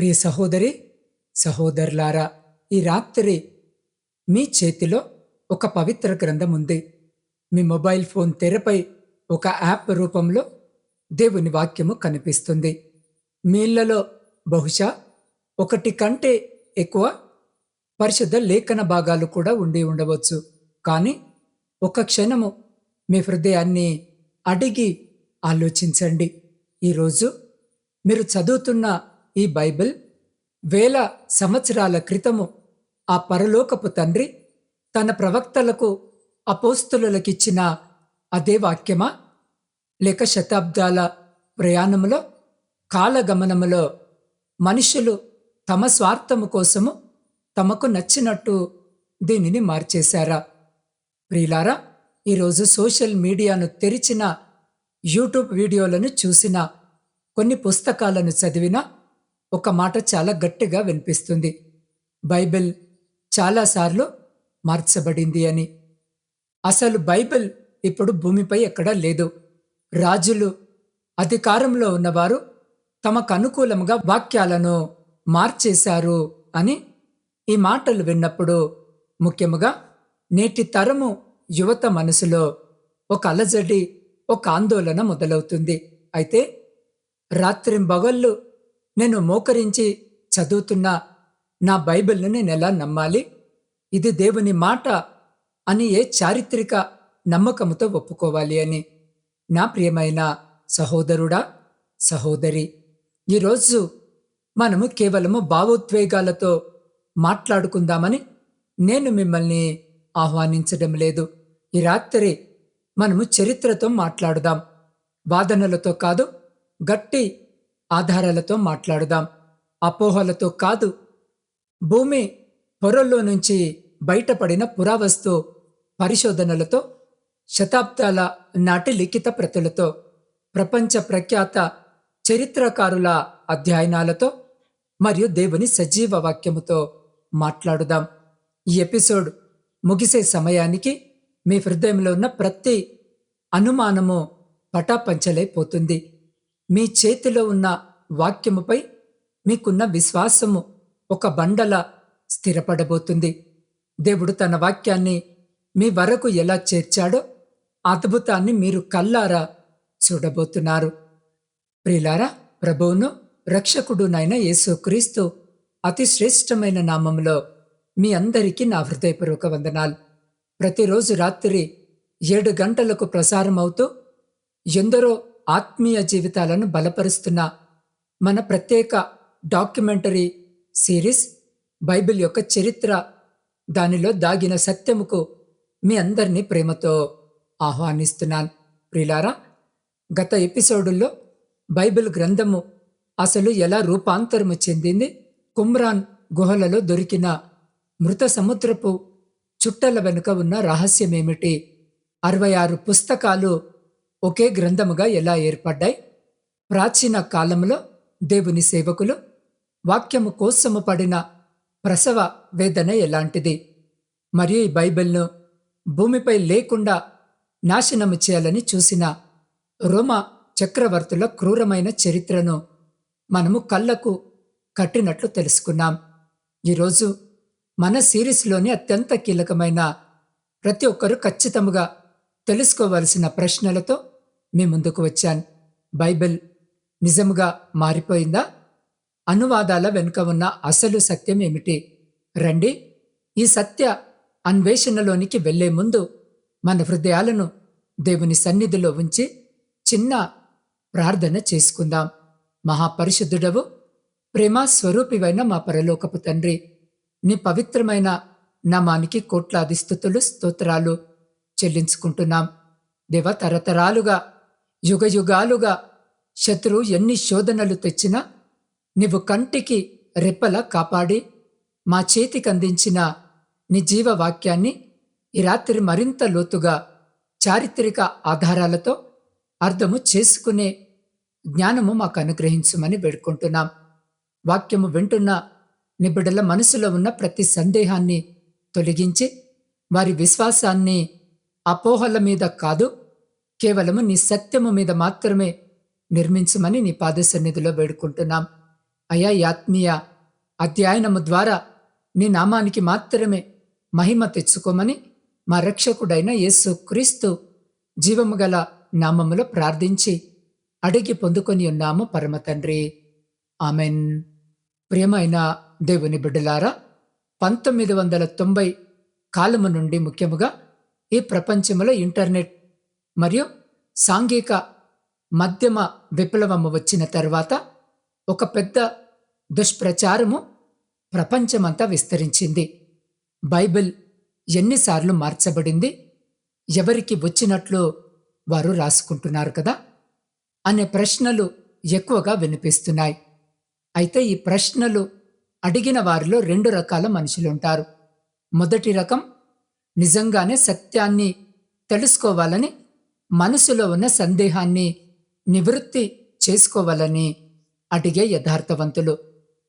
ప్రియ సహోదరి సహోదరులారా, ఈ రాత్రి మీ చేతిలో ఒక పవిత్ర గ్రంథం ఉంది. మీ మొబైల్ ఫోన్ తెరపై ఒక యాప్ రూపంలో దేవుని వాక్యము కనిపిస్తుంది. మీ ఇళ్లలో బహుశా ఒకటి కంటే ఎక్కువ పరిశుద్ధ లేఖన భాగాలు కూడా ఉండి ఉండవచ్చు. కానీ ఒక క్షణము మీ హృదయాన్ని అడిగి ఆలోచించండి. ఈరోజు మీరు చదువుతున్న ఈ బైబిల్ వేల సంవత్సరాల క్రితము ఆ పరలోకపు తండ్రి తన ప్రవక్తలకు అపోస్తలులకిచ్చిన అదే వాక్యమా? లేక శతాబ్దాల ప్రయాణములో, కాలగమనములో మనుషులు తమ స్వార్థము కోసము తమకు నచ్చినట్టు దీనిని మార్చేశారా? ప్రియులారా, ఈరోజు సోషల్ మీడియాను తెరిచిన, యూట్యూబ్ వీడియోలను చూసిన, కొన్ని పుస్తకాలను చదివినా ఒక మాట చాలా గట్టిగా వినిపిస్తుంది: బైబిల్ చాలాసార్లు మార్చబడింది అని. అసలు బైబిల్ ఇప్పుడు భూమిపై ఎక్కడా లేదు. రాజులు, అధికారంలో ఉన్నవారు తమకు అనుకూలంగా వాక్యాలను మార్చేశారు అని ఈ మాటలు విన్నప్పుడు ముఖ్యముగా నేటి తరము యువత మనసులో ఒక అలజడి, ఒక ఆందోళన మొదలవుతుంది. అయితే రాత్రింబగళ్ళు నేను మోకరించి చదువుతున్న నా బైబిల్ను నేను ఎలా నమ్మాలి? ఇది దేవుని మాట అని ఏ చారిత్రక నమ్మకంతో ఒప్పుకోవాలి అని. నా ప్రియమైన సహోదరుడా, సహోదరి, ఈరోజు మనము కేవలము భావోద్వేగాలతో మాట్లాడుకుందామని నేను మిమ్మల్ని ఆహ్వానించడం లేదు. ఈ రాత్రి మనము చరిత్రతో మాట్లాడుదాం. వాదనలతో కాదు, గట్టి ఆధారాలతో మాట్లాడుదాం. అపోహలతో కాదు, భూమి పొరల్లో నుంచి బయటపడిన పురావస్తు పరిశోధనలతో, శతాబ్దాల నాటి లిఖిత ప్రతులతో, ప్రపంచ ప్రఖ్యాత చరిత్రకారుల అధ్యయనాలతో మరియు దేవుని సజీవ వాక్యముతో మాట్లాడుదాం. ఈ ఎపిసోడ్ ముగిసే సమయానికి మీ హృదయంలో ఉన్న ప్రతి అనుమానము పటాపంచలైపోతుంది. మీ చేతిలో ఉన్న వాక్యముపై మీకున్న విశ్వాసము ఒక బండల స్థిరపడబోతుంది. దేవుడు తన వాక్యాన్ని మీ వరకు ఎలా చేర్చాడో అద్భుతాన్ని మీరు కల్లారా చూడబోతున్నారు. ప్రియులారా, ప్రభువును రక్షకుడునైన యేసుక్రీస్తు అతి శ్రేష్టమైన నామములో మీ అందరికీ నా హృదయపూర్వక వందనాలు. ప్రతిరోజు రాత్రి 7 గంటలకు ప్రసారం అవుతూ ఎందరో ఆత్మీయ జీవితాలను బలపరుస్తున్న మన ప్రత్యేక డాక్యుమెంటరీ సిరీస్ బైబిల్ యొక్క చరిత్ర, దానిలో దాగిన సత్యముకు మీ అందరినీ ప్రేమతో ఆహ్వానిస్తున్నాను. ప్రియులారా, గత ఎపిసోడుల్లో బైబిల్ గ్రంథము అసలు ఎలా రూపాంతరము చెందింది, కుమ్రాన్ గుహలలో దొరికిన మృత సముద్రపు చుట్టల వెనుక ఉన్న రహస్యమేమిటి, 66 పుస్తకాలు ఒకే గ్రంథముగా ఎలా ఏర్పడ్డాయి, ప్రాచీన కాలంలో దేవుని సేవకులు వాక్యము కోసము పడిన ప్రసవ వేదన ఎలాంటిది, మరియు ఈ బైబిల్ను భూమిపై లేకుండా నాశనము చేయాలని చూసిన రోమా చక్రవర్తుల క్రూరమైన చరిత్రను మనము కళ్ళకు కట్టినట్లు తెలుసుకున్నాం. ఈరోజు మన సిరీస్లోని అత్యంత కీలకమైన, ప్రతి ఒక్కరూ ఖచ్చితంగా తెలుసుకోవలసిన ప్రశ్నలతో మీ ముందుకు వచ్చాను. బైబిల్ నిజముగా మారిపోయిందా? అనువాదాల వెనుక ఉన్న అసలు సత్యం ఏమిటి? రండి, ఈ సత్య అన్వేషణలోనికి వెళ్లే ముందు మన హృదయాలను దేవుని సన్నిధిలో ఉంచి చిన్న ప్రార్థన చేసుకుందాం. మహాపరిశుద్ధుడవు, ప్రేమ స్వరూపివైన మా పరలోకపు తండ్రి, నీ పవిత్రమైన నామానికి కోట్లాది స్తుతులు, స్తోత్రాలు చెల్లించుకుంటున్నాం. దేవ, తరతరాలుగా, యుగయుగాలుగా శత్రువు ఎన్ని శోధనలు తెచ్చినా నీవు కంటికి రెప్పలా కాపాడి మా చేతికి అందించిన నీ జీవవాక్యాన్ని ఈ రాత్రి మరింత లోతుగా చారిత్రక ఆధారాలతో అర్థము చేసుకునే జ్ఞానము మాకు అనుగ్రహించమని వేడుకుంటున్నాం. వాక్యము వింటున్న నీ బిడ్డల మనసులో ఉన్న ప్రతి సందేహాన్ని తొలగించి వారి విశ్వాసాన్ని అపోహల మీద కాదు, కేవలము నీ సత్యము మీద మాత్రమే నిర్మించమని నీ పాద సన్నిధిలో వేడుకుంటున్నాం. అయా ఈ ఆత్మీయ అధ్యయనము ద్వారా నీ నామానికి మాత్రమే మహిమ తెచ్చుకోమని మా రక్షకుడైన యేసు క్రీస్తు జీవము గల నామములో ప్రార్థించి అడిగి పొందుకొని ఉన్నాము పరమ తండ్రి. ఆమెన్. ప్రియమైన దేవుని బిడ్డలారా, 1990 కాలము నుండి ముఖ్యముగా ఈ ప్రపంచంలో ఇంటర్నెట్ మరియు సాంఘిక మధ్యమ విప్లవము వచ్చిన తర్వాత ఒక పెద్ద దుష్ప్రచారము ప్రపంచమంతా విస్తరించింది. బైబిల్ ఎన్నిసార్లు మార్చబడింది, ఎవరికి వచ్చినట్లు వారు రాసుకుంటున్నారు కదా అనే ప్రశ్నలు ఎక్కువగా వినిపిస్తున్నాయి. అయితే ఈ ప్రశ్నలు అడిగిన వారిలో 2 రకాల మనుషులుంటారు. మొదటి రకం నిజంగానే సత్యాన్ని తెలుసుకోవాలని, మనసులో ఉన్న సందేహాన్ని నివృత్తి చేసుకోవాలని అడిగే యథార్థవంతులు.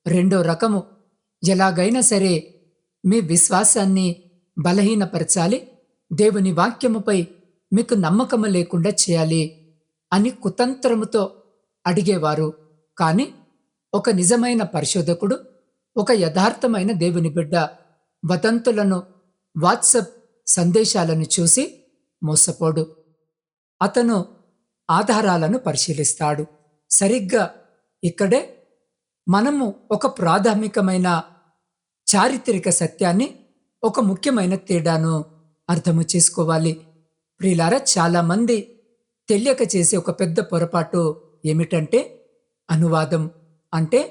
రెండో రకము ఎలాగైనా సరే మీ విశ్వాసాన్ని బలహీనపరచాలి, దేవుని వాక్యముపై మీకు నమ్మకము లేకుండా చేయాలి అని కుతంత్రముతో అడిగేవారు. కానీ ఒక నిజమైన పరిశోధకుడు, ఒక యథార్థమైన దేవుని బిడ్డ వదంతులను, వాట్సప్ సందేశాలను చూసి మోసపోడు. అతను ఆధారాలను పరిశీలిస్తాడు. సరిగ్గా ఇక్కడే మనము ఒక ప్రాథమికమైన చారిత్రక సత్యాన్ని, ఒక ముఖ్యమైన తేడాను అర్థము చేసుకోవాలి. ప్రియులారా, చాలామంది తెలియక చేసే ఒక పెద్ద పొరపాటు ఏమిటంటే అనువాదం అంటే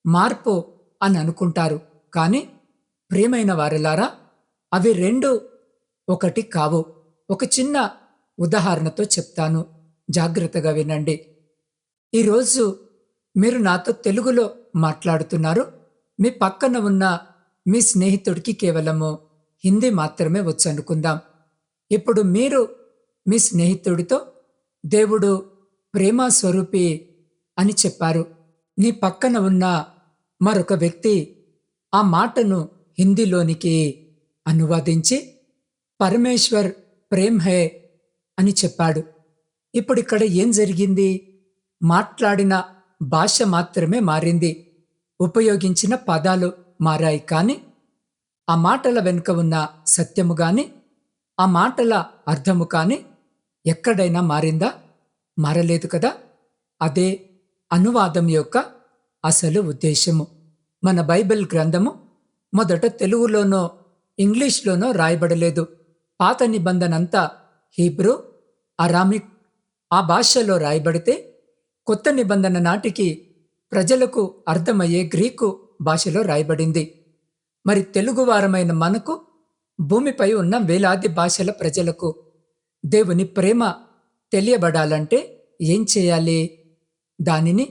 మార్పు అని అనుకుంటారు. కానీ ప్రియమైన వారలారా, అవి రెండు ఒకటి కావు. ఒక చిన్న ఉదాహరణతో చెప్తాను, జాగ్రత్తగా వినండి. ఈరోజు మీరు నాతో తెలుగులో మాట్లాడుతున్నారు. మీ పక్కన ఉన్న మీ స్నేహితుడికి కేవలము హిందీ మాత్రమే వచ్చు అనుకుందాం. ఇప్పుడు మీరు మీ స్నేహితుడితో దేవుడు ప్రేమ స్వరూపి అని చెప్పారు. నీ పక్కన ఉన్న మరొక వ్యక్తి ఆ మాటను హిందీలోనికి అనువాదించి పరమేశ్వర్ ప్రేమ్ హై అని చెప్పాడు. ఇప్పుడు ఇక్కడ ఏం జరిగింది? మాట్లాడిన భాష మాత్రమే మారింది, ఉపయోగించిన పదాలు మారాయి. కానీ ఆ మాటల వెనుక ఉన్న సత్యము గాని, ఆ మాటల అర్థము కానీ ఎక్కడైనా మారిందా? మారలేదు కదా. అదే అనువాదం యొక్క అసలు ఉద్దేశము. మన బైబిల్ గ్రంథము మొదట తెలుగులోనో ఇంగ్లీష్లోనో రాయబడలేదు. పాత నిబంధనంతా హీబ్రూ, అరామిక్ ఆ భాషలో రాయబడితే, కొత్త నిబంధన నాటికి ప్రజలకు అర్థమయ్యే గ్రీకు భాషలో రాయబడింది. మరి తెలుగువారమైన మనకు, భూమిపై ఉన్న వేలాది భాషల ప్రజలకు దేవుని ప్రేమ తెలియబడాలంటే ఏం చేయాలి? దానిని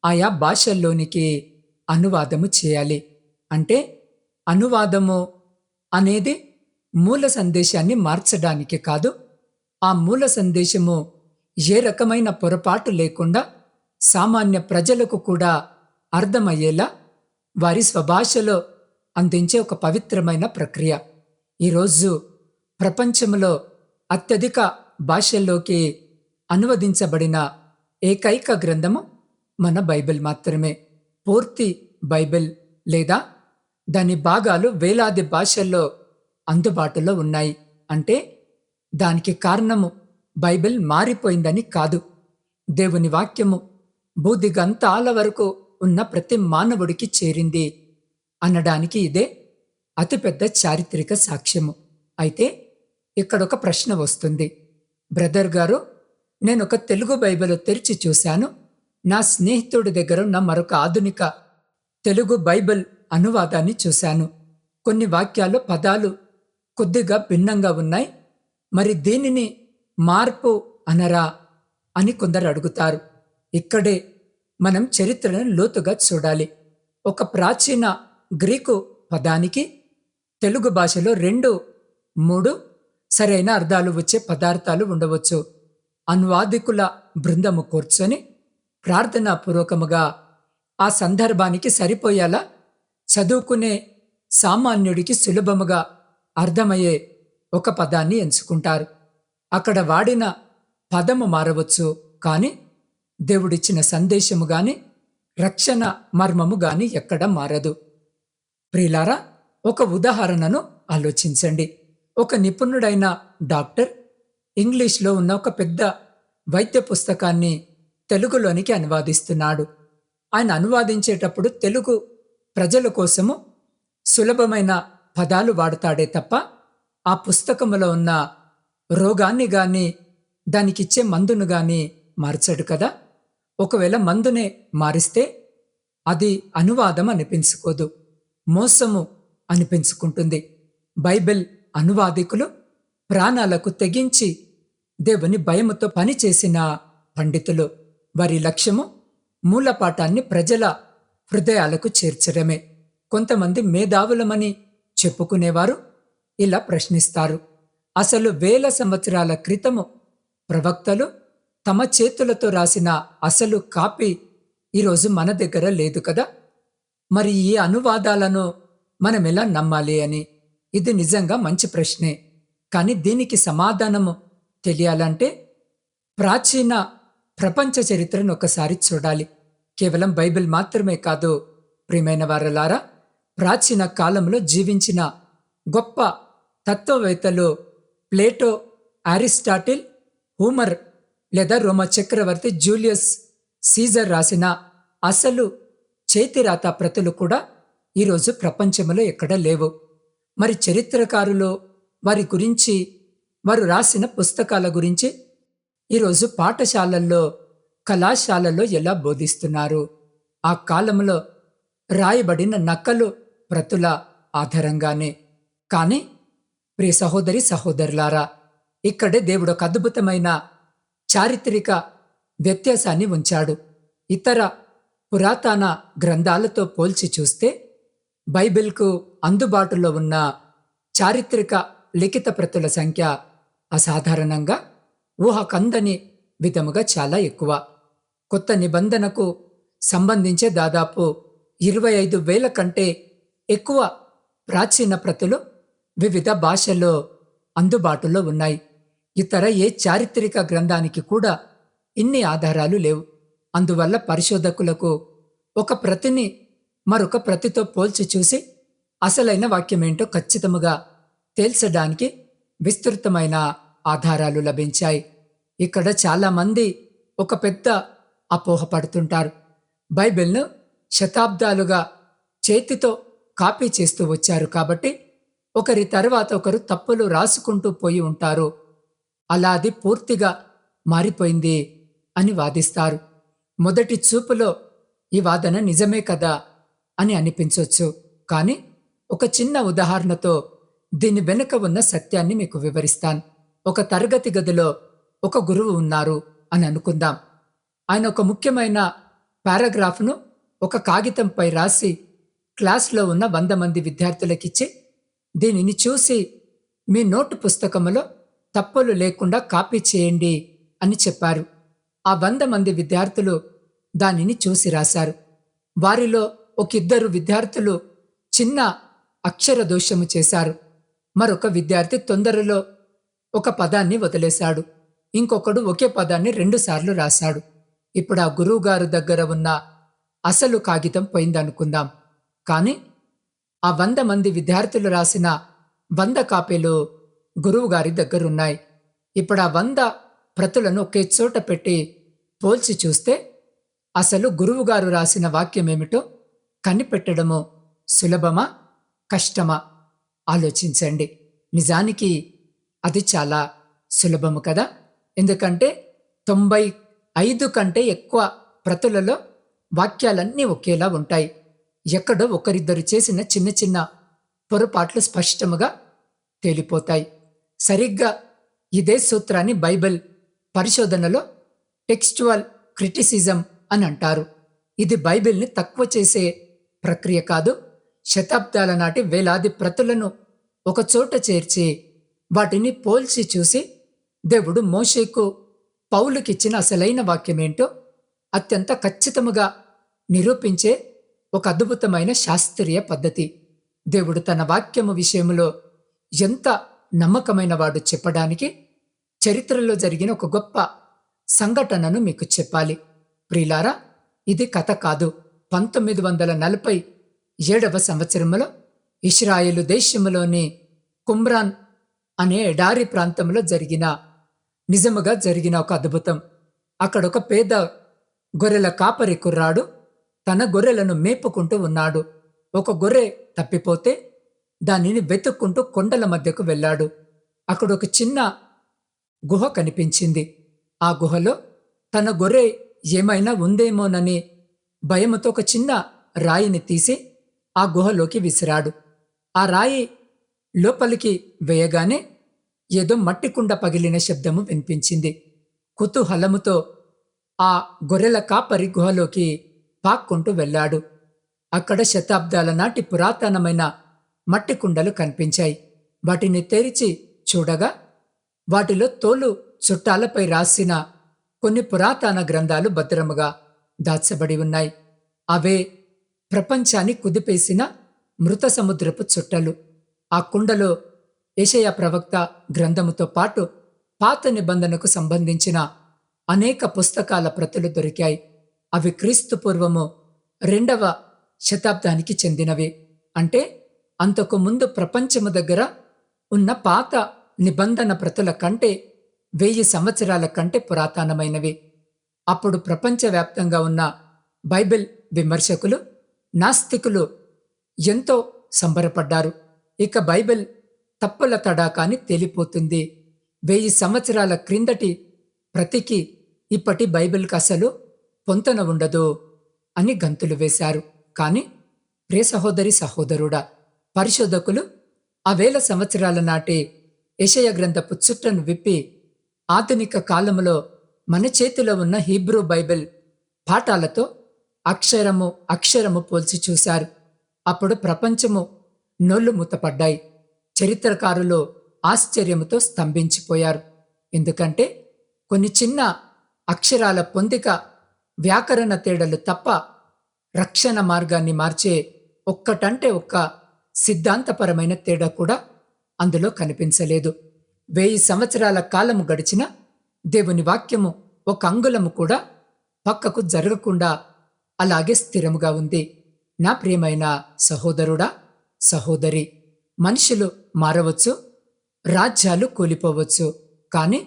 ఆయా భాషల్లోనికి అనువాదము చేయాలి. అంటే అనువాదము అనేది మూల సందేశాన్ని మార్చడానికి కాదు, ఆ మూల సందేశము ఏ రకమైన పొరపాటు లేకుండా సామాన్య ప్రజలకు కూడా అర్థమయ్యేలా వారి స్వభాషలో అందించే ఒక పవిత్రమైన ప్రక్రియ. ఈరోజు ప్రపంచంలో అత్యధిక భాషల్లోకి అనువదించబడిన ఏకైక గ్రంథము మన బైబిల్ మాత్రమే. పూర్తి బైబిల్ లేదా దాని భాగాలు వేలాది భాషల్లో అందుబాటులో ఉన్నాయి. అంటే దానికి కారణము బైబిల్ మారిపోయిందని కాదు, దేవుని వాక్యము భూదిగంతాల వరకు ఉన్న ప్రతి మానవుడికి చేరింది అనడానికి ఇదే అతిపెద్ద చారిత్రక సాక్ష్యము. అయితే ఇక్కడొక ప్రశ్న వస్తుంది. బ్రదర్ గారు, నేనొక తెలుగు బైబిల్ తెరిచి చూశాను. నా స్నేహితుడి దగ్గర ఉన్న మరొక ఆధునిక తెలుగు బైబిల్ అనువాదాన్ని చూశాను. కొన్ని వాక్యాలు, పదాలు కొద్దిగా భిన్నంగా ఉన్నాయి. మరి దీనిని మార్పు అనరా అని కొందరు అడుగుతారు. ఇక్కడే మనం చరిత్రను లోతుగా చూడాలి. ఒక ప్రాచీన గ్రీకు పదానికి తెలుగు భాషలో 2, 3 సరైన అర్థాలు వచ్చే పదార్థాలు ఉండవచ్చు. అనువాదికుల బృందము కూర్చొని ప్రార్థనాపూర్వకముగా ఆ సందర్భానికి సరిపోయేలా చదువుకునే సామాన్యుడికి సులభముగా అర్థమయ్యే ఒక పదాన్ని ఎంచుకుంటారు. అక్కడ వాడిన పదము మారవచ్చు, కానీ దేవుడిచ్చిన సందేశము గాని, రక్షణ మర్మము గాని ఎక్కడ మారదు. ప్రియులారా, ఒక ఉదాహరణను ఆలోచించండి. ఒక నిపుణుడైన డాక్టర్ ఇంగ్లీష్లో ఉన్న ఒక పెద్ద వైద్య పుస్తకాన్ని తెలుగులోనికి అనువాదిస్తున్నాడు. ఆయన అనువాదించేటప్పుడు తెలుగు ప్రజల కోసము సులభమైన పదాలు వాడతాడే తప్ప ఆ పుస్తకములో ఉన్న రోగాన్ని గాని దానికిచ్చే మందును గాని మార్చడు కదా. ఒకవేళ మందునే మారిస్తే అది అనువాదం అనిపించుకోదు, మోసము అనిపించుకుంటుంది. బైబిల్ అనువాదికులు ప్రాణాలకు తెగించి దేవుని భయముతో పనిచేసిన పండితులు. వారి లక్ష్యము మూలపాఠాన్ని ప్రజల హృదయాలకు చేర్చడమే. కొంతమంది మేధావులమని చెప్పుకునేవారు ఇలా ప్రశ్నిస్తారు: అసలు వేల సంవత్సరాల క్రితము ప్రవక్తలు తమ చేతులతో రాసిన అసలు కాపీ ఈరోజు మన దగ్గర లేదు కదా. మరి ఈ అనువాదాలను మనం ఎలా నమ్మాలి అని? ఇది నిజంగా మంచి ప్రశ్నే. కానీ దీనికి సమాధానము తెలియాలంటే ప్రాచీన ప్రపంచ చరిత్రను ఒకసారి చూడాలి. కేవలం బైబిల్ మాత్రమే కాదు ప్రియమైన వారలారా, ప్రాచీన కాలంలో జీవించిన గొప్ప తత్వవేత్తలు ప్లేటో, అరిస్టాటిల్, హూమర్ లేదా రోమా చక్రవర్తి జూలియస్ సీజర్ రాసిన అసలు చేతిరాత ప్రతులు కూడా ఈరోజు ప్రపంచంలో ఎక్కడ లేవు. మరి చరిత్రకారులు వారి గురించి, వారు రాసిన పుస్తకాల గురించి ఈరోజు పాఠశాలల్లో, కళాశాలల్లో ఎలా బోధిస్తున్నారు? ఆ కాలంలో రాయబడిన నకలు ప్రతుల ఆధారంగానే. కానీ ప్రియ సహోదరి సహోదరులారా, ఇక్కడే దేవుడు ఒక అద్భుతమైన చారిత్రక వ్యత్యాసాన్ని ఉంచాడు. ఇతర పురాతన గ్రంథాలతో పోల్చి చూస్తే బైబిల్కు అందుబాటులో ఉన్న చారిత్రక లిఖిత ప్రతుల సంఖ్య అసాధారణంగా, ఊహకందని విధముగా చాలా ఎక్కువ. కొత్త నిబంధనకు సంబంధించే దాదాపు 25,000 కంటే ఎక్కువ ప్రాచీన ప్రతులు వివిధ భాషల్లో అందుబాటులో ఉన్నాయి. ఇతర ఏ చారిత్రక గ్రంథానికి కూడా ఇన్ని ఆధారాలు లేవు. అందువల్ల పరిశోధకులకు ఒక ప్రతిని మరొక ప్రతితో పోల్చి చూసి అసలైన వాక్యమేంటో ఖచ్చితముగా తేల్చడానికి విస్తృతమైన ఆధారాలు లభించాయి. ఇక్కడ చాలామంది ఒక పెద్ద అపోహ పడుతుంటారు. బైబిల్ను శతాబ్దాలుగా చేతితో కాపీ చేస్తూ వచ్చారు కాబట్టి ఒకరి తర్వాత ఒకరు తప్పులు రాసుకుంటూ పోయి ఉంటారు, అలా అది పూర్తిగా మారిపోయింది అని వాదిస్తారు. మొదటి చూపులో ఈ వాదన నిజమే కదా అని అనిపించవచ్చు. కానీ ఒక చిన్న ఉదాహరణతో దీని వెనుక ఉన్న సత్యాన్ని మీకు వివరిస్తాను. ఒక తరగతి గదిలో ఒక గురువు ఉన్నారు అని అనుకుందాం. ఆయన ఒక ముఖ్యమైన పారాగ్రాఫ్ను ఒక కాగితంపై రాసి క్లాస్లో ఉన్న 100 మంది విద్యార్థులకిచ్చి, దీనిని చూసి మీ నోటు పుస్తకములో తప్పులు లేకుండా కాపీ చేయండి అని చెప్పారు. ఆ 100 మంది విద్యార్థులు దానిని చూసి రాశారు. వారిలో ఒకిద్దరు విద్యార్థులు చిన్న అక్షర దోషము చేశారు. మరొక విద్యార్థి తొందరలో ఒక పదాన్ని వదిలేశాడు. ఇంకొకడు ఒకే పదాన్ని 2 సార్లు రాశాడు. ఇప్పుడు ఆ గురువుగారు దగ్గర ఉన్న అసలు కాగితం పోయిందనుకుందాం. కానీ ఆ 100 మంది విద్యార్థులు రాసిన 100 కాపీలు గురువుగారి దగ్గరున్నాయి. ఇప్పుడు ఆ 100 ప్రతులను ఒకే చోట పెట్టి పోల్చి చూస్తే అసలు గురువుగారు రాసిన వాక్యమేమిటో కనిపెట్టడము సులభమా, కష్టమా? ఆలోచించండి. నిజానికి అది చాలా సులభము కదా. ఎందుకంటే 95 కంటే ఎక్కువ ప్రతులలో వాక్యాలన్నీ ఒకేలా ఉంటాయి. ఎక్కడో ఒకరిద్దరు చేసిన చిన్న చిన్న పొరపాట్లు స్పష్టముగా తేలిపోతాయి. సరిగ్గా ఇదే సూత్రాన్ని బైబిల్ పరిశోధనలో టెక్స్చువల్ క్రిటిసిజం అని అంటారు. ఇది బైబిల్ని తక్కువ చేసే ప్రక్రియ కాదు. శతాబ్దాల నాటి వేలాది ప్రతులను ఒకచోట చేర్చి వాటిని పోల్చి చూసి దేవుడు మోషేకు, పౌలుకిచ్చిన అసలైన వాక్యమేంటో అత్యంత ఖచ్చితముగా నిరూపించే ఒక అద్భుతమైన శాస్త్రీయ పద్ధతి. దేవుడు తన వాక్యము విషయంలో ఎంత నమ్మకమైన వాడు చెప్పడానికి చరిత్రలో జరిగిన ఒక గొప్ప సంఘటనను మీకు చెప్పాలి. ప్రియులారా, ఇది కథ కాదు, 1947వ సంవత్సరంలో ఇశ్రాయేలు దేశములోని కుమ్రాన్ అనే ఎడారి ప్రాంతంలో నిజముగా జరిగిన ఒక అద్భుతం. అక్కడొక పేద గొర్రెల కాపరి కుర్రాడు తన గొర్రెలను మేపుకుంటూ ఉన్నాడు. ఒక గొర్రె తప్పిపోతే దానిని వెతుక్కుంటూ కొండల మధ్యకు వెళ్ళాడు. అక్కడ ఒక చిన్న గుహ కనిపించింది. ఆ గుహలో తన గొర్రె ఏమైనా ఉందేమోనని భయముతో ఒక చిన్న రాయిని తీసి ఆ గుహలోకి విసిరాడు. ఆ రాయి లోపలికి వేయగానే ఏదో మట్టి కుండ పగిలిన శబ్దము వినిపించింది. కుతూహలముతో ఆ గొర్రెల కాపరి గుహలోకి పాక్కుంటూ వెళ్ళాడు. అక్కడ శతాబ్దాల నాటి పురాతనమైన మట్టి కుండలు కనిపించాయి. వాటిని తెరిచి చూడగా వాటిలో తోలు చుట్టాలపై రాసిన కొన్ని పురాతన గ్రంథాలు భద్రముగా దాచబడి ఉన్నాయి. అవే ప్రపంచాన్ని కుదిపేసిన మృత సముద్రపు చుట్టలు. ఆ కుండలో యెషయా ప్రవక్త గ్రంథముతో పాటు పాత నిబంధనకు సంబంధించిన అనేక పుస్తకాల ప్రతులు దొరికాయి. అవి క్రీస్తు పూర్వము 2వ శతాబ్దానికి చెందినవి. అంటే అంతకు ముందు ప్రపంచము దగ్గర ఉన్న పాత నిబంధన ప్రతుల కంటే 1000 సంవత్సరాల కంటే పురాతనమైనవి. అప్పుడు ప్రపంచవ్యాప్తంగా ఉన్న బైబిల్ విమర్శకులు, నాస్తికులు ఎంతో సంబరపడ్డారు. ఇక బైబిల్ తప్పుల తడాకాని తేలిపోతుంది. 1000 సంవత్సరాల క్రిందటి ప్రతికి ఇప్పటి బైబిల్కి అసలు పొంతన ఉండదు అని గంతులు వేశారు. కాని ప్రియ సహోదరి సహోదరుడా, పరిశోధకులు ఆ 1000 సంవత్సరాల నాటి యెషయా గ్రంథపు చుట్టను విప్పి ఆధునిక కాలములో మన చేతిలో ఉన్న హీబ్రూ బైబిల్ పాఠాలతో అక్షరము పోల్చి చూశారు. అప్పుడు ప్రపంచము నోళ్లు మూతపడ్డాయి. చరిత్రకారులు ఆశ్చర్యముతో స్తంభించిపోయారు. ఎందుకంటే కొన్ని చిన్న అక్షరాల పొందిక, వ్యాకరణ తేడాలు తప్ప రక్షణ మార్గాన్ని మార్చే ఒక్కటంటే ఒక్క సిద్ధాంతపరమైన తేడా కూడా అందులో కనిపించలేదు. 1000 సంవత్సరాల కాలము గడిచిన దేవుని వాక్యము ఒక అంగుళము కూడా పక్కకు జరగకుండా అలాగే స్థిరముగా ఉంది. నా ప్రియమైన సహోదరుడా, సహోదరి, మనుషులు మారవచ్చు, రాజ్యాలు కూలిపోవచ్చు, కాని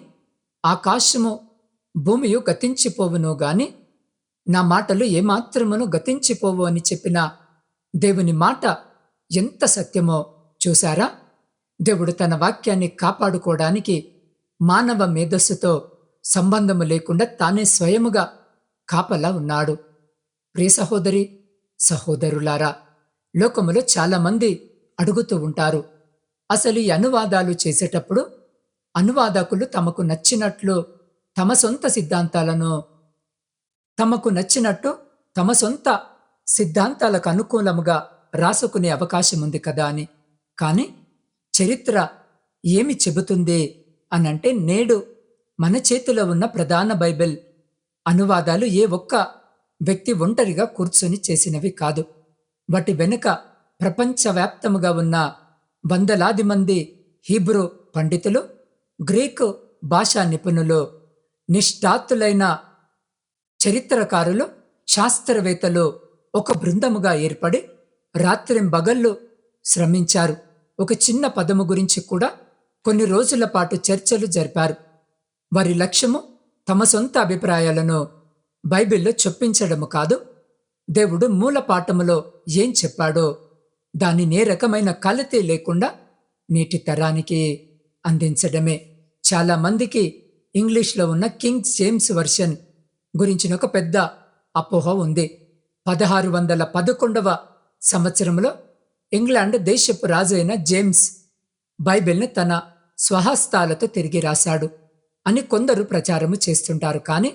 ఆకాశము భూమియు గతించిపోవును గాని నా మాటలు ఏమాత్రమును గతించిపోవు అని చెప్పిన దేవుని మాట ఎంత సత్యమో చూశారా? దేవుడు తన వాక్యాన్ని కాపాడుకోవడానికి మానవ మేధస్సుతో సంబంధము లేకుండా తానే స్వయముగా కాపలా ఉన్నాడు. ప్రియ సహోదరి సహోదరులారా, లోకములో చాలామంది అడుగుతూ ఉంటారు, అసలు ఈ అనువాదాలు చేసేటప్పుడు అనువాదకులు తమకు నచ్చినట్లు తమ సొంత సిద్ధాంతాలకు అనుకూలముగా రాసుకునే అవకాశం ఉంది కదా అని. కానీ చరిత్ర ఏమి చెబుతుంది అనంటే, నేడు మన చేతిలో ఉన్న ప్రధాన బైబిల్ అనువాదాలు ఏ ఒక్క వ్యక్తి ఒంటరిగా కూర్చొని చేసినవి కాదు. వాటి వెనుక ప్రపంచవ్యాప్తముగా ఉన్న వందలాది మంది హీబ్రూ పండితులు, గ్రీకు భాషా నిపుణులు, నిష్ఠాతులైన చరిత్రకారులు, శాస్త్రవేత్తలు ఒక బృందముగా ఏర్పడి రాత్రింబగళ్ళు శ్రమించారు. ఒక చిన్న పదము గురించి కూడా కొన్ని రోజుల పాటు చర్చలు జరిపారు. వారి లక్ష్యము తమ సొంత అభిప్రాయాలను బైబిల్లో చొప్పించడము కాదు, దేవుడు మూల పాఠములో ఏం చెప్పాడో దానిని ఏ రకమైన కలతే లేకుండా నేటి తరానికి అందించడమే. చాలా మందికి ఇంగ్లీష్లో ఉన్న కింగ్ జేమ్స్ వర్షన్ గురించిన ఒక పెద్ద అపోహ ఉంది. 1611వ సంవత్సరంలో ఇంగ్లాండ్ దేశపు రాజు అయిన జేమ్స్ బైబిల్ని తన స్వహస్తాలతో తిరిగి రాశాడు అని కొందరు ప్రచారము చేస్తుంటారు. కానీ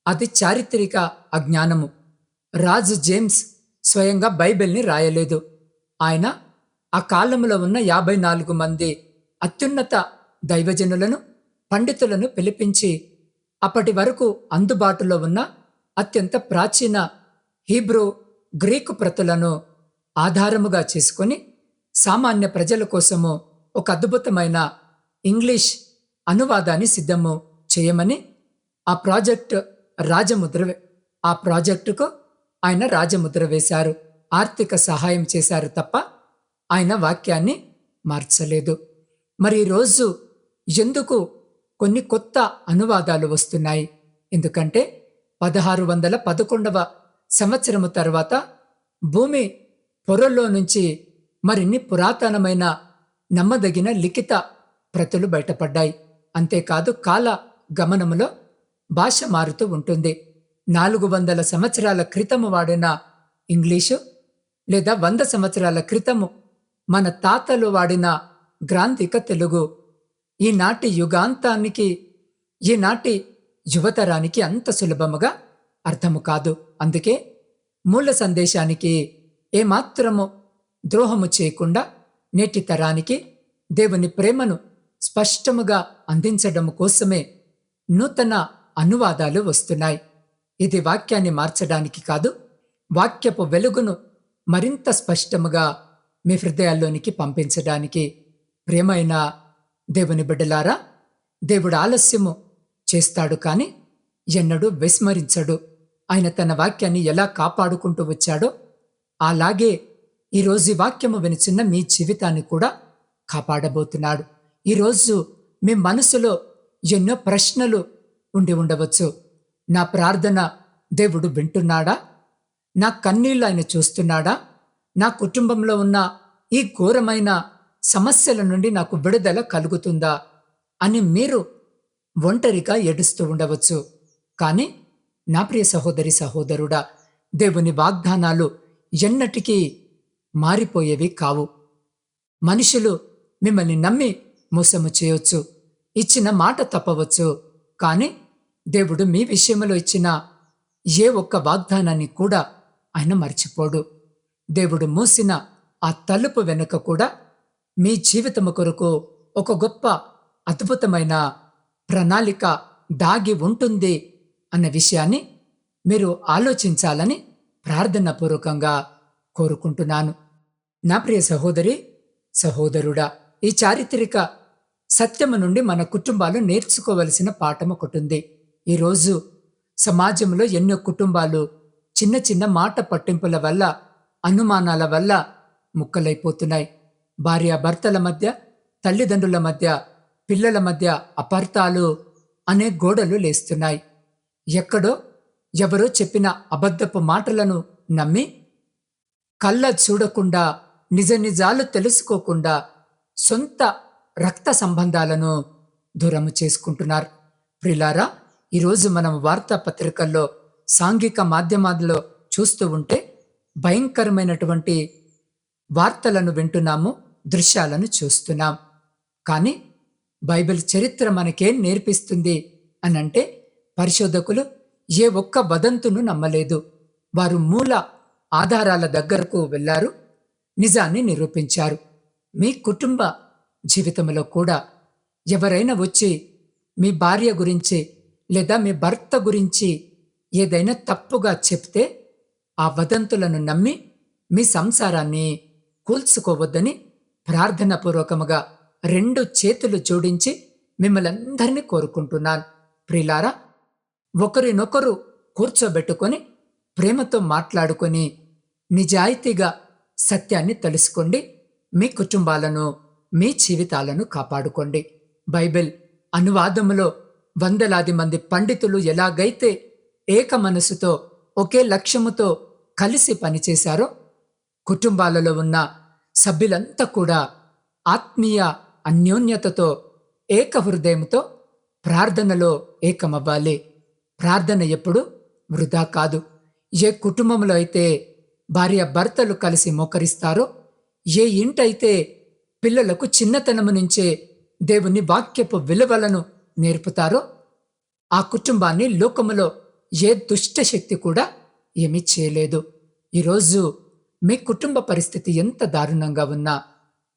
అది చారిత్రక అజ్ఞానము. రాజు జేమ్స్ స్వయంగా బైబిల్ని రాయలేదు. ఆయన ఆ కాలంలో ఉన్న 54 మంది అత్యున్నత దైవజనులను, పండితులను పిలిపించి అప్పటి వరకు అందుబాటులో ఉన్న అత్యంత ప్రాచీన హీబ్రూ, గ్రీకు ప్రతులను ఆధారముగా చేసుకొని సామాన్య ప్రజల కోసము ఒక అద్భుతమైన ఇంగ్లీష్ అనువాదాన్ని సిద్ధము చేయమని ఆ ప్రాజెక్టుకు ఆయన రాజముద్ర వేశారు, ఆర్థిక సహాయం చేశారు తప్ప ఆయన వాక్యాన్ని మార్చలేదు. మరి ఈరోజు ఎందుకు కొన్ని కొత్త అనువాదాలు వస్తున్నాయి? ఎందుకంటే 1611వ సంవత్సరము తర్వాత భూమి పొరల్లో నుంచి మరిన్ని పురాతనమైన నమ్మదగిన లిఖిత ప్రతులు బయటపడ్డాయి. అంతేకాదు కాల గమనములో భాష మారుతూ ఉంటుంది. 400 సంవత్సరాల క్రితము వాడిన ఇంగ్లీషు లేదా 100 సంవత్సరాల క్రితము మన తాతలు వాడిన గ్రాంథిక తెలుగు ఈనాటి యుగాంతానికి, ఈనాటి యువతరానికి అంత సులభముగా అర్థము కాదు. అందుకే మూల సందేశానికి ఏమాత్రము ద్రోహము చేయకుండా నేటి తరానికి దేవుని ప్రేమను స్పష్టముగా అందించడం కోసమే నూతన అనువాదాలు వస్తున్నాయి. ఇది వాక్యాన్ని మార్చడానికి కాదు, వాక్యపు వెలుగును మరింత స్పష్టముగా మీ హృదయాల్లోనికి పంపించడానికి. ప్రియమైన దేవుని బిడ్డలారా, దేవుడు ఆలస్యము చేస్తాడు కానీ ఎన్నడూ విస్మరించడు. ఆయన తన వాక్యాన్ని ఎలా కాపాడుకుంటూ వచ్చాడో అలాగే ఈరోజు ఈ వాక్యము వినిచిన్న మీ జీవితాన్ని కూడా కాపాడబోతున్నాడు. ఈరోజు మీ మనసులో ఎన్నో ప్రశ్నలు ఉండి ఉండవచ్చు. నా ప్రార్థన దేవుడు వింటున్నాడా? నా కన్నీళ్ళు ఆయన చూస్తున్నాడా? నా కుటుంబంలో ఉన్న ఈ ఘోరమైన సమస్యల నుండి నాకు విడుదల కలుగుతుందా అని మీరు ఒంటరిగా ఏడుస్తూ ఉండవచ్చు. కానీ నా ప్రియ సహోదరి సహోదరుడా, దేవుని వాగ్దానాలు ఎన్నటికీ మారిపోయేవి కావు. మనుషులు మిమ్మల్ని నమ్మి మోసము చేయొచ్చు, ఇచ్చిన మాట తప్పవచ్చు, కానీ దేవుడు మీ విషయంలో ఇచ్చిన ఏ ఒక్క వాగ్దానాన్ని కూడా ఆయన మర్చిపోడు. దేవుడు మూసిన ఆ తలుపు వెనుక కూడా మీ జీవితము కొరకు ఒక గొప్ప అద్భుతమైన ప్రణాళిక దాగి ఉంటుంది అన్న విషయాన్ని మీరు ఆలోచించాలని ప్రార్థనాపూర్వకంగా కోరుకుంటున్నాను. నా ప్రియ సహోదరి సహోదరుడా, ఈ చారిత్రక సత్యము నుండి మన కుటుంబాలు నేర్చుకోవలసిన పాఠం ఒకటి ఉంది. ఈరోజు సమాజంలో ఎన్నో కుటుంబాలు చిన్న చిన్న మాట పట్టింపుల వల్ల, అనుమానాల వల్ల ముక్కలైపోతున్నాయి. భార్యాభర్తల మధ్య, తల్లిదండ్రుల మధ్య, పిల్లల మధ్య అపార్థాలు అనే గోడలు లేస్తున్నాయి. ఎక్కడో ఎవరో చెప్పిన అబద్ధపు మాటలను నమ్మి కళ్ళ చూడకుండా, నిజ నిజాలు తెలుసుకోకుండా సొంత రక్త సంబంధాలను దూరము చేసుకుంటున్నారు. ప్రిలారా, ఈరోజు మనం వార్తాపత్రికల్లో, సాంఘిక మాధ్యమాల్లో చూస్తూ ఉంటే భయంకరమైనటువంటి వార్తలను వింటున్నాము, దృశ్యాలను చూస్తున్నాం. కానీ బైబిల్ చరిత్ర మనకేం నేర్పిస్తుంది అనంటే, పరిశోధకులు ఏ ఒక్క వదంతును నమ్మలేదు. వారు మూల ఆధారాల దగ్గరకు వెళ్ళారు, నిజాన్ని నిరూపించారు. మీ కుటుంబ జీవితంలో కూడా ఎవరైనా వచ్చి మీ భార్య గురించి లేదా మీ భర్త గురించి ఏదైనా తప్పుగా చెప్తే ఆ వదంతులను నమ్మి మీ సంసారాన్ని కూల్చుకోవద్దని ప్రార్థనాపూర్వకముగా 2 చేతులు జోడించి మిమ్మల్ని అందరినీ కోరుకుంటున్నాను. ప్రియులారా, ఒకరినొకరు కూర్చోబెట్టుకొని ప్రేమతో మాట్లాడుకొని నిజాయితీగా సత్యాన్ని తెలుసుకోండి. మీ కుటుంబాలను, మీ జీవితాలను కాపాడుకోండి. బైబిల్ అనువాదములో వందలాది మంది పండితులు ఎలాగైతే ఏక మనసుతో, ఒకే లక్ష్యముతో కలిసి పనిచేశారో, కుటుంబాలలో ఉన్న సభ్యులంతా కూడా ఆత్మీయ అన్యోన్యతతో, ఏక హృదయంతో ప్రార్థనలో ఏకమవ్వాలి. ప్రార్థన ఎప్పుడు వృధా కాదు. ఏ కుటుంబంలో అయితే భార్య భర్తలు కలిసి మోకరిస్తారో, ఏ ఇంటైతే పిల్లలకు చిన్నతనము నుంచే దేవుని వాక్యపు విలువలను నేర్పుతారో, ఆ కుటుంబాన్ని లోకములో ఏ దుష్ట శక్తి కూడా ఏమీ చేయలేదు. ఈరోజు మీ కుటుంబ పరిస్థితి ఎంత దారుణంగా ఉన్నా,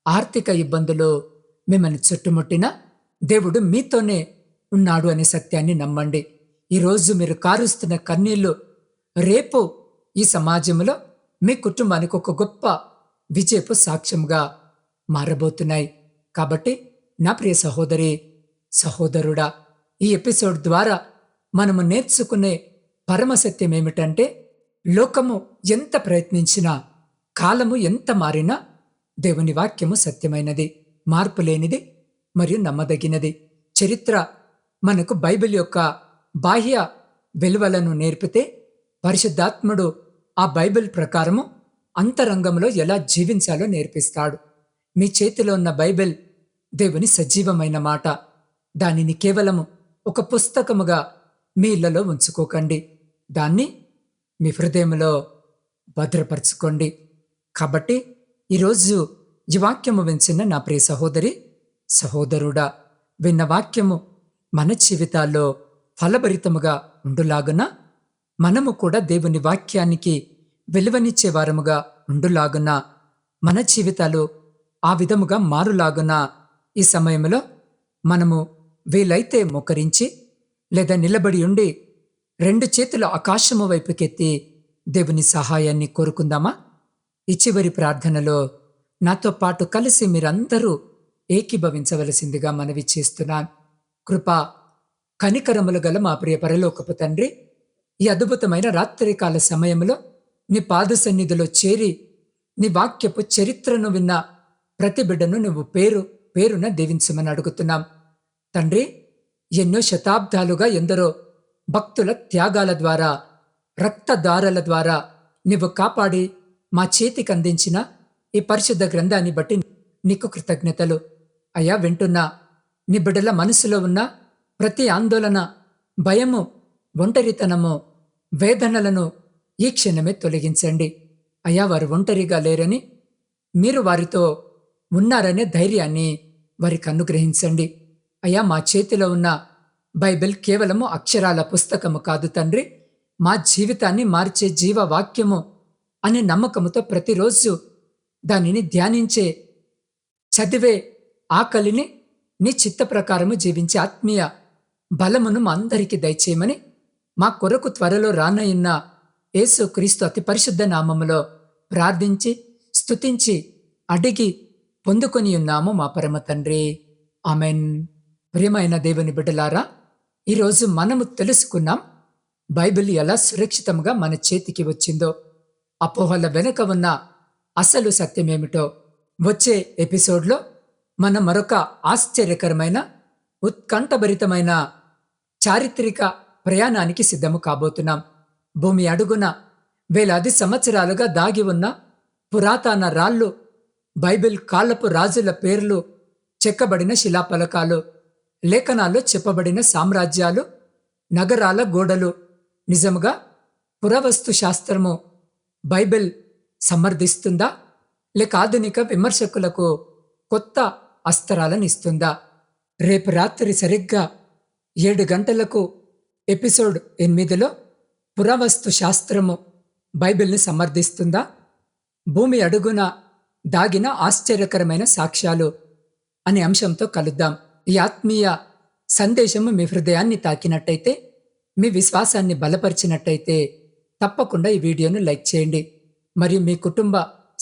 ఆర్థిక ఇబ్బందులు మిమ్మల్ని చుట్టుముట్టినా, దేవుడు మీతోనే ఉన్నాడు అనే సత్యాన్ని నమ్మండి. ఈరోజు మీరు కారుస్తున్న కన్నీళ్లు రేపు ఈ సమాజంలో మీ కుటుంబానికి ఒక గొప్ప విజయపు సాక్ష్యంగా మారబోతున్నాయి. కాబట్టి నా ప్రియ సహోదరి సహోదరుడా, ఈ ఎపిసోడ్ ద్వారా మనము నేర్చుకునే పరమసత్యం ఏమిటంటే, లోకము ఎంత ప్రయత్నించినా, కాలము ఎంత మారినా దేవుని వాక్యము సత్యమైనది, మార్పు లేనిది మరియు నమ్మదగినది. చరిత్ర మనకు బైబిల్ యొక్క బాహ్య విలువలను నేర్పితే, పరిశుద్ధాత్ముడు ఆ బైబిల్ ప్రకారము అంతరంగంలో ఎలా జీవించాలో నేర్పిస్తాడు. మీ చేతిలో ఉన్న బైబిల్ దేవుని సజీవమైన మాట. దానిని కేవలము ఒక పుస్తకముగా మీ ఇళ్లలో ఉంచుకోకండి. దాన్ని మీ హృదయంలో భద్రపరచుకోండి. కాబట్టి ఈరోజు ఈ వాక్యము వించిన నా ప్రియ సహోదరి, సహోదరుడా, విన్న వాక్యము మన జీవితాల్లో ఫలభరితముగా ఉండులాగున, మనము కూడా దేవుని వాక్యానికి విలువనిచ్చే వారముగా ఉండులాగున, మన జీవితాలు ఆ విధముగా మారులాగున ఈ సమయంలో మనము వీలైతే మోకరించి లేదా నిలబడి ఉండి 2 చేతులు ఆకాశము వైపుకెత్తి దేవుని సహాయాన్ని కోరుకుందామా? ఈ చివరి ప్రార్థనలో నాతో పాటు కలిసి మీరందరూ ఏకీభవించవలసిందిగా మనవి చేస్తున్నాను. కృపా కనికరములు గల మా ప్రియ పరలోకపు తండ్రి, ఈ అద్భుతమైన రాత్రికాల సమయంలో నీ పాద సన్నిధిలో చేరి నీ వాక్యపు చరిత్రను విన్న ప్రతి బిడ్డను నువ్వు పేరున దీవించమని అడుగుతున్నాం. తండ్రి, ఎన్నో శతాబ్దాలుగా ఎందరో భక్తుల త్యాగాల ద్వారా, రక్తధారల ద్వారా నువ్వు కాపాడి మా చేతికి అందించిన ఈ పరిశుద్ధ గ్రంథాన్ని బట్టి నీకు కృతజ్ఞతలు. అయ్యా, వింటున్నా నీ బిడ్డల మనసులో ఉన్న ప్రతి ఆందోళన, భయము, ఒంటరితనము, వేదనలను ఈ క్షణమే తొలగించండి. అయ్యా, వారు ఒంటరిగా లేరని, మీరు వారితో ఉన్నారనే ధైర్యాన్ని వారికి అనుగ్రహించండి. అయ్యా, మా చేతిలో ఉన్న బైబిల్ కేవలము అక్షరాల పుస్తకము కాదు తండ్రి, మా జీవితాన్ని మార్చే జీవవాక్యము అనే నమ్మకముతో ప్రతిరోజు దానిని ధ్యానించే, చదివే ఆకలిని నీ చిత్త ప్రకారము జీవించే ఆత్మీయ బలమును మా అందరికీ దయచేయమని మా కొరకు త్వరలో రానయున్న యేసు క్రీస్తు అతి పరిశుద్ధ నామములో ప్రార్థించి స్తుతించి అడిగి పొందుకొని ఉన్నాము మా పరమ తండ్రి. ఆమెన్. ప్రియమైన దేవుని బిడ్డలారా, ఈరోజు మనము తెలుసుకున్నాం బైబిల్ ఎలా సురక్షితంగా మన చేతికి వచ్చిందో, అపోహల వెనుక ఉన్న అసలు సత్యమేమిటో. వచ్చే ఎపిసోడ్లో మనం మరొక ఆశ్చర్యకరమైన, ఉత్కంఠభరితమైన చారిత్రక ప్రయాణానికి సిద్ధము కాబోతున్నాం. భూమి అడుగున వేలాది సంవత్సరాలుగా దాగి ఉన్న పురాతన రాళ్ళు, బైబిల్ కాలపు రాజుల పేర్లు, చెక్కబడిన శిలాఫలకాలు, లేఖనాల్లో చెప్పబడిన సామ్రాజ్యాలు, నగరాల గోడలు నిజముగా పురావస్తు శాస్త్రము బైబిల్ సమర్థిస్తుందా, లేక ఆధునిక విమర్శకులకు కొత్త అస్త్రాలను ఇస్తుందా? రేపు రాత్రి సరిగ్గా 7 గంటలకు ఎపిసోడ్ 8లో పురావస్తు శాస్త్రము బైబిల్ని సమర్థిస్తుందా, భూమి అడుగున దాగిన ఆశ్చర్యకరమైన సాక్ష్యాలు అనే అంశంతో కలుద్దాం. ఈ ఆత్మీయ సందేశము మీ హృదయాన్ని తాకినట్టయితే, మీ విశ్వాసాన్ని బలపరిచినట్టయితే తప్పకుండా ఈ వీడియోను లైక్ చేయండి. మరియు మీ కుటుంబ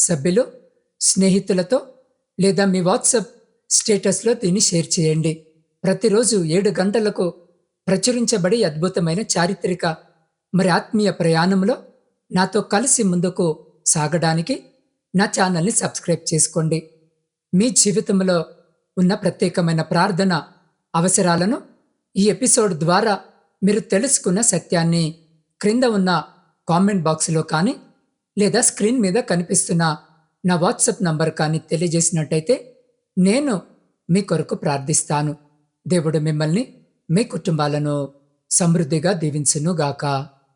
సభ్యులు, స్నేహితులతో లేదా మీ వాట్సాప్ స్టేటస్లో దీన్ని షేర్ చేయండి. ప్రతిరోజు 7 గంటలకు ప్రచురించబడి అద్భుతమైన చారిత్రక మరి ఆత్మీయ ప్రయాణంలో నాతో కలిసి ముందుకు సాగడానికి నా ఛానల్ని సబ్స్క్రైబ్ చేసుకోండి. మీ జీవితంలో ఉన్న ప్రత్యేకమైన ప్రార్థన అవసరాలను ఈ ఎపిసోడ్ ద్వారా మీరు తెలుసుకున్న సత్యాన్ని క్రింద ఉన్న కామెంట్ బాక్స్లో కానీ లేదా స్క్రీన్ మీద కనిపిస్తున్న నా వాట్సాప్ నంబర్ కానీ తెలియజేసినట్టయితే నేను మీ కొరకు ప్రార్థిస్తాను. దేవుడు మిమ్మల్ని, మీ కుటుంబాలను సమృద్ధిగా దీవించునుగాక.